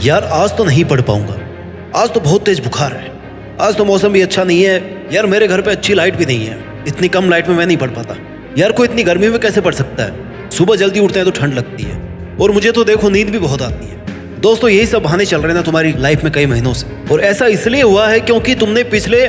यार आज तो नहीं पढ़ पाऊंगा, आज तो बहुत तेज बुखार है, आज तो मौसम भी अच्छा नहीं है यार, मेरे घर पे अच्छी लाइट भी नहीं है, इतनी कम लाइट में मैं नहीं पढ़ पाता। यार कोई इतनी गर्मी में कैसे पढ़ सकता है, सुबह जल्दी उठते हैं तो ठंड लगती है, और मुझे तो देखो नींद भी बहुत आती है। दोस्तों यही सब बहाने चल रहे हैं ना तुम्हारी लाइफ में कई महीनों से, और ऐसा इसलिए हुआ है क्योंकि तुमने पिछले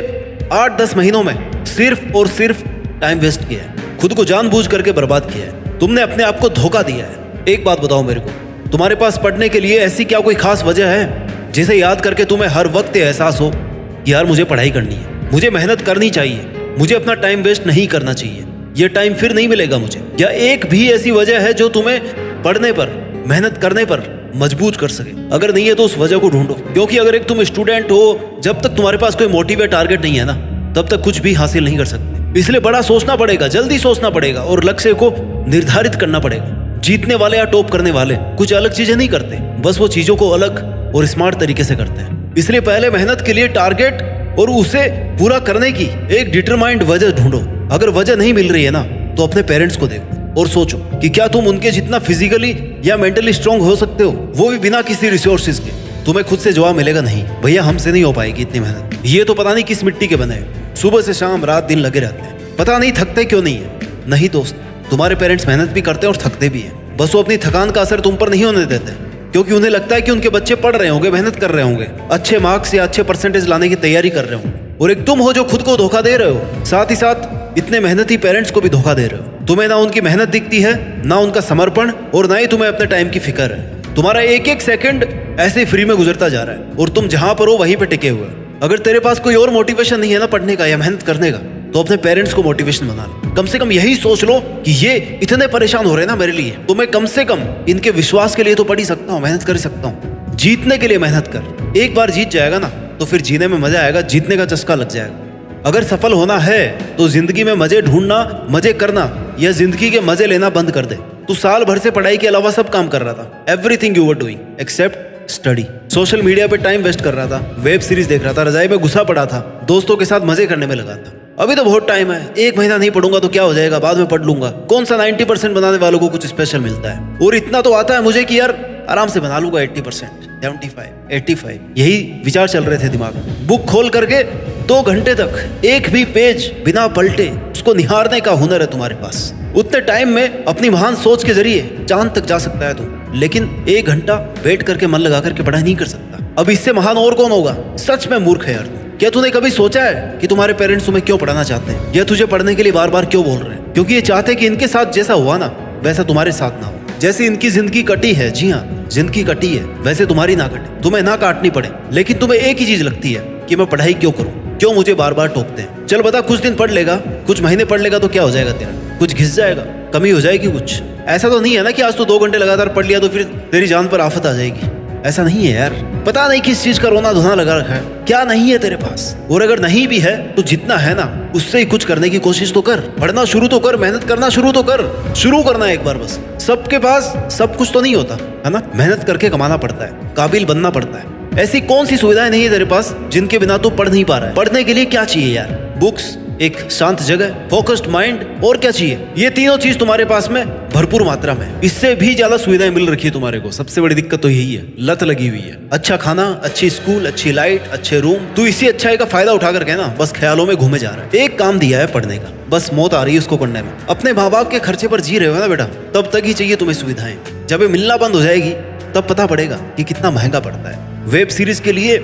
8-10 महीनों में सिर्फ और सिर्फ टाइम वेस्ट किया है, खुद को जानबूझ करके बर्बाद किया है, तुमने अपने आप को धोखा दिया है। एक बात बताओ मेरे को, तुम्हारे पास पढ़ने के लिए ऐसी क्या कोई खास वजह है जिसे याद करके तुम्हें हर वक्त ये एहसास हो कि यार मुझे पढ़ाई करनी है, मुझे मेहनत करनी चाहिए, मुझे अपना टाइम वेस्ट नहीं करना चाहिए, ये टाइम फिर नहीं मिलेगा मुझे? या एक भी ऐसी वजह है जो तुम्हें पढ़ने पर, मेहनत करने पर मजबूर कर सके? अगर नहीं है तो उस वजह को ढूंढो, क्योंकि अगर एक तुम स्टूडेंट हो, जब तक तुम्हारे पास कोई मोटिव या टारगेट नहीं है ना, तब तक कुछ भी हासिल नहीं कर सकते। इसलिए बड़ा सोचना पड़ेगा, जल्दी सोचना पड़ेगा और लक्ष्य को निर्धारित करना पड़ेगा। जीतने वाले या टॉप करने वाले कुछ अलग चीजें नहीं करते, बस वो चीजों को अलग और स्मार्ट तरीके से करते हैं। इसलिए पहले मेहनत के लिए टारगेट और उसे पूरा करने की एक डिटरमाइंड वजह ढूंढो। अगर वजह नहीं मिल रही है ना, तो अपने पेरेंट्स को देखो और सोचो कि क्या तुम उनके जितना फिजिकली या मेंटली स्ट्रांग हो सकते हो, वो भी बिना किसी रिसोर्सेज के। तुम्हें खुद से जवाब मिलेगा, नहीं भैया हमसे नहीं हो पाएगी इतनी मेहनत, ये तो पता नहीं किस मिट्टी के बने हैं, सुबह से शाम रात दिन लगे रहते हैं, पता नहीं थकते क्यों नहीं है। नहीं दोस्त, तुम्हारे पेरेंट्स मेहनत भी करते हैं और थकते भी हैं, बस वो अपनी थकान का असर तुम पर नहीं होने देते, क्योंकि उन्हें लगता है कि उनके बच्चे पढ़ रहे होंगे, मेहनत कर रहे होंगे, अच्छे मार्क्स या अच्छे परसेंटेज लाने की तैयारी कर रहे होंगे, और एक तुम हो जो खुद को धोखा दे रहे हो, साथ ही साथ इतने मेहनती पेरेंट्स को भी धोखा दे रहे हो। तुम्हें ना उनकी मेहनत दिखती है, ना उनका समर्पण, और ना ही तुम्हें अपने टाइम की फिक्र है। तुम्हारा एक एक सेकंड ऐसे ही फ्री में गुजरता जा रहा है और तुम जहां पर हो वहीं पे टिके हुए हो। अगर तेरे पास कोई और मोटिवेशन नहीं है ना पढ़ने का या मेहनत करने का, तो अपने पेरेंट्स को मोटिवेशन बना लो। कम से कम यही सोच लो कि ये इतने परेशान हो रहे हैं ना मेरे लिए, तो मैं कम से कम इनके विश्वास के लिए तो पढ़ ही सकता हूँ, मेहनत कर सकता हूँ। जीतने के लिए मेहनत कर, एक बार जीत जाएगा ना तो फिर जीने में मजा आएगा, जीतने का चस्का लग जाएगा। अगर सफल होना है तो जिंदगी में मजे ढूंढना, मजे करना या जिंदगी के मजे लेना बंद कर दे। तू साल भर से पढ़ाई के अलावा सब काम कर रहा था, everything you were doing except study. Social media पे टाइम वेस्ट कर रहा था, वेब सीरीज देख रहा था, रजाई में घुसा पड़ा था, दोस्तों के साथ मजे करने में लगा था। अभी तो बहुत टाइम है, एक महीना नहीं पढ़ूंगा तो क्या हो जाएगा, बाद में पढ़ लूंगा। कौन सा 90% बनाने वालों को कुछ स्पेशल मिलता है, और इतना तो आता है मुझे कि यार आराम से बना लूंगा 80%, 75, 85, यही विचार चल रहे थे दिमाग में। बुक खोल करके 2 घंटे तक एक भी पेज बिना पलटे उसको निहारने का हुनर है तुम्हारे पास। उतने टाइम में अपनी महान सोच के जरिए चांद तक जा सकता है तू, लेकिन 1 घंटा बैठ करके मन लगा करके पढ़ाई नहीं कर सकता। अब इससे महान और कौन होगा? सच में मूर्ख है यार तू। क्या तूने कभी सोचा है कि तुम्हारे पेरेंट्स तुम्हें क्यों पढ़ाना चाहते हैं, या तुझे पढ़ने के लिए बार बार क्यों बोल रहे हैं? क्योंकि ये चाहते हैं कि इनके साथ जैसा हुआ ना वैसा तुम्हारे साथ ना हो। जैसे इनकी जिंदगी कटी है, जी हाँ जिंदगी कटी है, वैसे तुम्हारी ना कटे, तुम्हें ना काटनी पड़े। लेकिन तुम्हें एक ही चीज लगती है कि मैं पढ़ाई क्यों करूं, क्यों मुझे बार बार टोकते हैं। चल बता, कुछ दिन पढ़ लेगा, कुछ महीने पढ़ लेगा तो क्या हो जाएगा तेरा? कुछ घिस जाएगा, कमी हो जाएगी कुछ? ऐसा तो नहीं है ना कि आज तो 2 घंटे लगातार पढ़ लिया तो फिर तेरी जान पर आफत आ जाएगी। ऐसा नहीं है यार, पता नहीं किस चीज का रोना धोना लगा रखा है, क्या नहीं है तेरे पास। और अगर नहीं भी है तो जितना है ना उससे ही कुछ करने की कोशिश तो कर, पढ़ना शुरू तो कर, मेहनत करना शुरू तो कर। शुरू करना एक बार बस। सबके पास सब कुछ तो नहीं होता है ना, मेहनत करके कमाना पड़ता है, काबिल बनना पड़ता है। ऐसी कौन सी सुविधाएं नहीं है तेरे पास जिनके बिना तू पढ़ नहीं पा रहा है? पढ़ने के लिए क्या चाहिए यार? बुक्स, एक शांत जगह, फोकस्ड माइंड, और क्या चाहिए? ये तीनों चीज तुम्हारे पास में भरपूर मात्रा में, इससे भी ज्यादा सुविधाएं मिल रखी है तुम्हारे को। सबसे बड़ी दिक्कत तो यही है, लत लगी हुई है। अच्छा खाना, अच्छी स्कूल, अच्छी लाइट, अच्छे रूम, तू इसी अच्छाई का फायदा उठा करके ना बस ख्यालों में घूमे जा रहा है। एक काम दिया है पढ़ने का, बस मौत आ रही है उसको करने में। अपने माँ बाप के खर्चे पर जी रहे हो ना बेटा, तब तक ही चाहिए तुम्हें सुविधाएं। जब ये मिलना बंद हो जाएगी तब पता पड़ेगा कि कितना महंगा पड़ता है। वेब सीरीज के लिए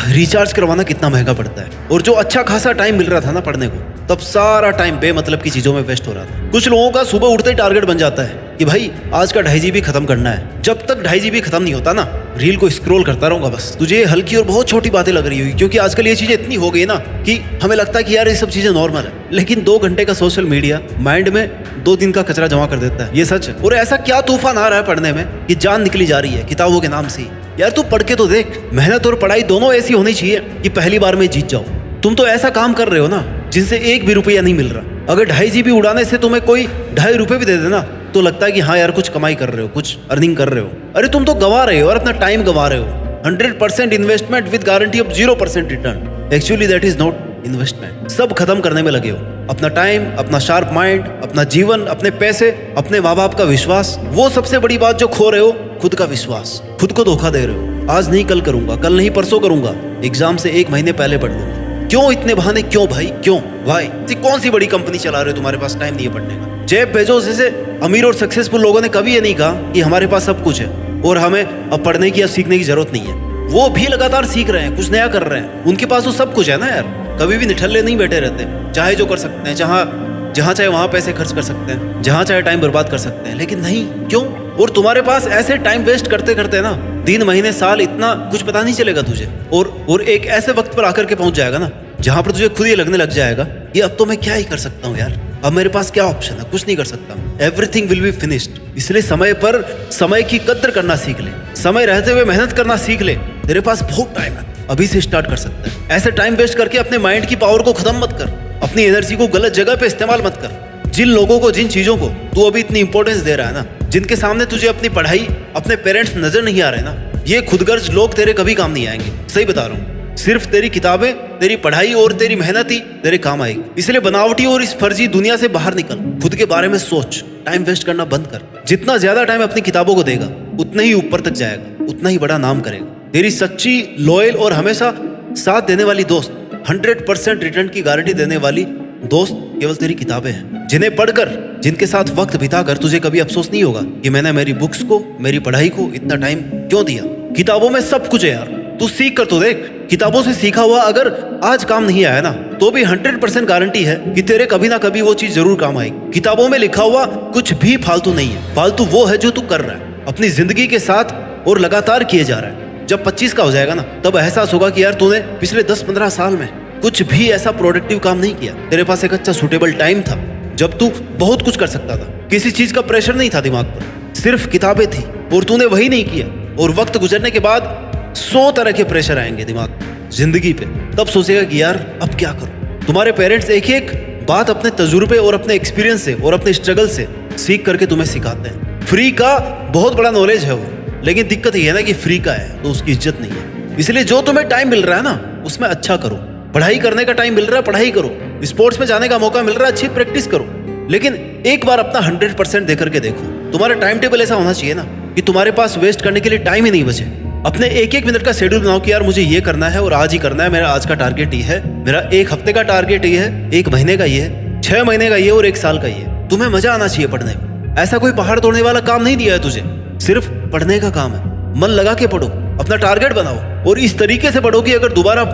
रिचार्ज करवाना कितना महंगा पड़ता है, और जो अच्छा खासा टाइम मिल रहा था ना पढ़ने को, तब सारा टाइम बेमतलब की चीजों में वेस्ट हो रहा था। कुछ लोगों का सुबह उठते ही टारगेट बन जाता है कि भाई आज का 2.5 GB खत्म करना है। जब तक 2.5 GB खत्म नहीं होता ना, रील को स्क्रॉल करता रहूंगा बस। तुझे ये हल्की और बहुत छोटी बातें लग रही होगी, क्योंकि आजकल ये चीजें इतनी हो गई ना कि हमें लगता है कि यार ये सब चीजें नॉर्मल है। लेकिन 2 घंटे का सोशल मीडिया माइंड में 2 दिन का कचरा जमा कर देता है, ये सच है। और ऐसा क्या तूफान आ रहा है पढ़ने में कि जान निकली जा रही है किताबों के नाम से ही। यार तू पढ़ के तो देख, मेहनत और पढ़ाई दोनों ऐसी होनी चाहिए कि पहली बार में जीत जाओ। तुम तो ऐसा काम कर रहे हो ना जिनसे 1 भी रुपया नहीं मिल रहा। अगर 2.5 GB उड़ाने से तुम्हें कोई 2.5 रुपये भी दे देना तो लगता है कि हाँ यार कुछ कमाई कर रहे हो, कुछ अर्निंग कर रहे हो। अरे तुम तो गंवा रहे हो और अपना टाइम गंवा रहे हो। 100% investment with guarantee of 0% return. Actually that is not investment. सब खत्म करने में लगे हो, अपना टाइम, अपना शार्प माइंड, अपना जीवन, अपने पैसे, अपने माँ बाप का विश्वास। वो सबसे बड़ी बात जो खो रहे हो, खुद का विश्वास। खुद को धोखा दे रहे हो। आज नहीं कल करूंगा, कल नहीं परसों करूंगा, एग्जाम से 1 महीने पहले पढ़ लूंगा। क्यों इतने बहाने, क्यों भाई, क्यों भाई? कौन सी बड़ी कंपनी चला रहे हो, तुम्हारे पास टाइम नहीं है पढ़ने का? जेफ बेजोस जैसे अमीर और सक्सेसफुल लोगों ने कभी ये नहीं कहा कि हमारे पास सब कुछ है और हमें अब पढ़ने की या सीखने की जरूरत नहीं है। वो भी लगातार सीख रहे हैं, कुछ नया कर रहे हैं। उनके पास तो सब कुछ है ना यार, कभी भी निठल्ले नहीं बैठे रहते, चाहे जो कर सकते हैं, जहाँ चाहे वहां पैसे खर्च कर सकते हैं, जहाँ चाहे टाइम बर्बाद कर सकते हैं। लेकिन नहीं, क्यों? और तुम्हारे पास ऐसे टाइम वेस्ट करते करते ना दिन महीने साल, इतना कुछ पता नहीं चलेगा तुझे। और एक ऐसे वक्त पर आकर के पहुंच जाएगा ना जहां पर तुझे खुद ही लगने लग जाएगा कि अब तो मैं क्या ही कर सकता हूँ यार, अब मेरे पास क्या ऑप्शन है, कुछ नहीं कर सकता। Everything will be finished. इसलिए समय पर समय की कद्र करना सीख ले, समय रहते हुए मेहनत करना सीख ले। तेरे पास बहुत टाइम है, अभी से स्टार्ट कर सकते हैं। ऐसे टाइम वेस्ट करके अपने माइंड की पावर को खत्म मत कर, अपनी एनर्जी को गलत जगह पे इस्तेमाल मत कर। जिन लोगों को, जिन चीजों को तू अभी इतनी इंपॉर्टेंस दे रहा है ना, जिनके सामने तुझे अपनी पढ़ाई, अपने पेरेंट्स नजर नहीं आ रहे ना, ये खुदगर्ज लोग तेरे कभी काम नहीं आएंगे। सही बता रहा हूँ। सिर्फ तेरी किताबें, तेरी पढ़ाई और तेरी मेहनत ही तेरे काम आएगी। इसलिए बनावटी और इस फर्जी दुनिया से बाहर निकल, खुद के बारे में सोच, टाइम वेस्ट करना बंद कर। जितना ज्यादा टाइम अपनी किताबों को देगा उतना ही ऊपर तक जाएगा, उतना ही बड़ा नाम करेगा। तेरी सच्ची, लॉयल और हमेशा साथ देने वाली दोस्त, 100% रिटर्न की गारंटी देने वाली दोस्त केवल तेरी किताबें हैं, जिन्हें पढ़कर, जिनके साथ वक्त बिताकर तुझे कभी अफसोस नहीं होगा कि मैंने मेरी बुक्स को, मेरी पढ़ाई को इतना टाइम क्यों दिया। किताबों में सब कुछ है यार, तू सीख कर तो देख। किताबों से सीखा हुआ अगर आज काम नहीं आया ना, तो भी 100% गारंटी है कि तेरे कभी ना कभी वो चीज जरूर काम आएगी। किताबों में लिखा हुआ कुछ भी फालतू नहीं है। फालतू वो है जो तू कर रहा है अपनी जिंदगी के साथ और लगातार किए जा रहा है। जब 25 का हो जाएगा ना, तब एहसास होगा कि यार तूने पिछले 10-15 साल में कुछ भी ऐसा प्रोडक्टिव काम नहीं किया। तेरे पास एक अच्छा सूटेबल टाइम था जब तू बहुत कुछ कर सकता था, किसी चीज का प्रेशर नहीं था दिमाग पर, सिर्फ किताबें थी और तूने वही नहीं किया। और वक्त गुजरने के बाद 100 तरह के प्रेशर आएंगे दिमाग जिंदगी पे, तब सोचेगा कि यार अब क्या करूं। तुम्हारे पेरेंट्स एक एक बात अपने तजुर्बे और अपने एक्सपीरियंस से और अपने स्ट्रगल से सीख करके तुम्हें सिखाते हैं। फ्री का बहुत बड़ा नॉलेज है वो, लेकिन दिक्कत ये है ना कि फ्री का है तो उसकी इज्जत नहीं है। इसलिए जो तुम्हें टाइम मिल रहा है ना, उसमें अच्छा करो। पढ़ाई करने का टाइम मिल रहा है, पढ़ाई करो। स्पोर्ट्स में जाने का मौका मिल रहा है, अच्छी प्रैक्टिस करो। लेकिन एक बार अपना 100% दे करके देखो। तुम्हारा टाइम टेबल ऐसा होना चाहिए ना कि तुम्हारे पास वेस्ट करने के लिए टाइम ही नहीं बचे। अपने एक मिनट का शेड्यूल बनाओ कि यार मुझे ये करना है और आज ही करना है। मेरा आज का टारगेट ये है, मेरा 1 हफ्ते का टारगेट ये है, 1 महीने का ये है, 6 महीने का ये और 1 साल का ये। तुम्हें मजा आना चाहिए पढ़ने में। ऐसा कोई पहाड़ तोड़ने वाला काम नहीं दिया है तुझे, सिर्फ पढ़ने का काम है। मन लगा के पढ़ो, अपना टारगेट बनाओ और इस तरीके से पढ़ो कि अगर दोबारा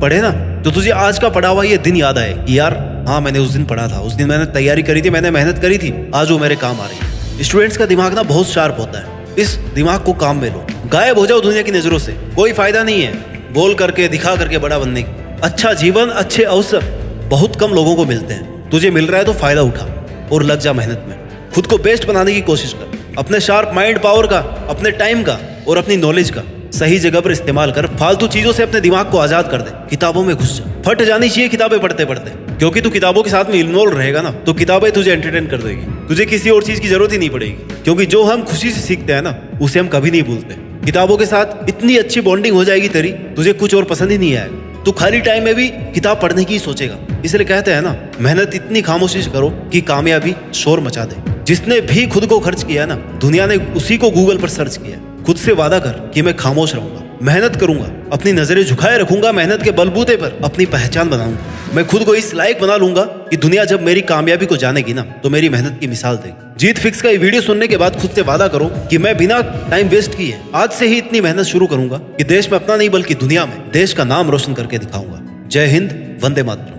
पढ़े ना तो तुझे आज का पढ़ा हुआ ये दिन याद आए कि यार हाँ, मैंने उस दिन पढ़ा था, उस दिन मैंने तैयारी करी थी, मैंने मेहनत करी थी, आज वो मेरे काम आ रही है। स्टूडेंट्स का दिमाग ना बहुत शार्प होता है, इस दिमाग को काम में लो। गायब हो जाओ दुनिया की नजरों से, कोई फायदा नहीं है बोल करके, दिखा करके बड़ा बनने की। अच्छा जीवन, अच्छे अवसर बहुत कम लोगों को मिलते हैं। तुझे मिल रहा है तो फायदा उठा और लग जा मेहनत में। खुद को बेस्ट बनाने की कोशिश कर। अपने शार्प माइंड पावर का, अपने टाइम का और अपनी नॉलेज का सही जगह पर इस्तेमाल कर। फालतू चीजों से अपने दिमाग को आजाद कर दे। किताबों में घुस जा, फट जानी चाहिए किताबें पढ़ते पढ़ते, क्योंकि तू किताबों के साथ में इन्वॉल्व रहेगा ना तो किताबें तुझे एंटरटेन कर देगी। तुझे किसी और चीज की जरूरत ही नहीं पड़ेगी, क्योंकि जो हम खुशी से सीखते हैं ना उसे हम कभी नहीं भूलते। किताबों के साथ इतनी अच्छी बॉन्डिंग हो जाएगी तेरी, तुझे कुछ और पसंद ही नहीं आएगा। तू खाली टाइम में भी किताब पढ़ने की ही सोचेगा। इसलिए कहते हैं ना, मेहनत इतनी खामोशी से करो कि कामयाबी शोर मचा दे। जिसने भी खुद को खर्च किया ना, दुनिया ने उसी को गूगल पर सर्च किया। खुद से वादा कर कि मैं खामोश रहूंगा, मेहनत करूंगा, अपनी नजरें झुकाए रखूंगा, मेहनत के बलबूते पर अपनी पहचान बनाऊंगा। मैं खुद को इस लायक बना लूंगा कि दुनिया जब मेरी कामयाबी को जानेगी ना तो मेरी मेहनत की मिसाल देगी। जीत फिक्स का ये वीडियो सुनने के बाद खुद से वादा करो कि मैं बिना टाइम वेस्ट किए आज से ही इतनी मेहनत शुरू करूंगा कि देश में अपना नहीं बल्कि दुनिया में देश का नाम रोशन करके दिखाऊंगा। जय हिंद, वंदे मातरम।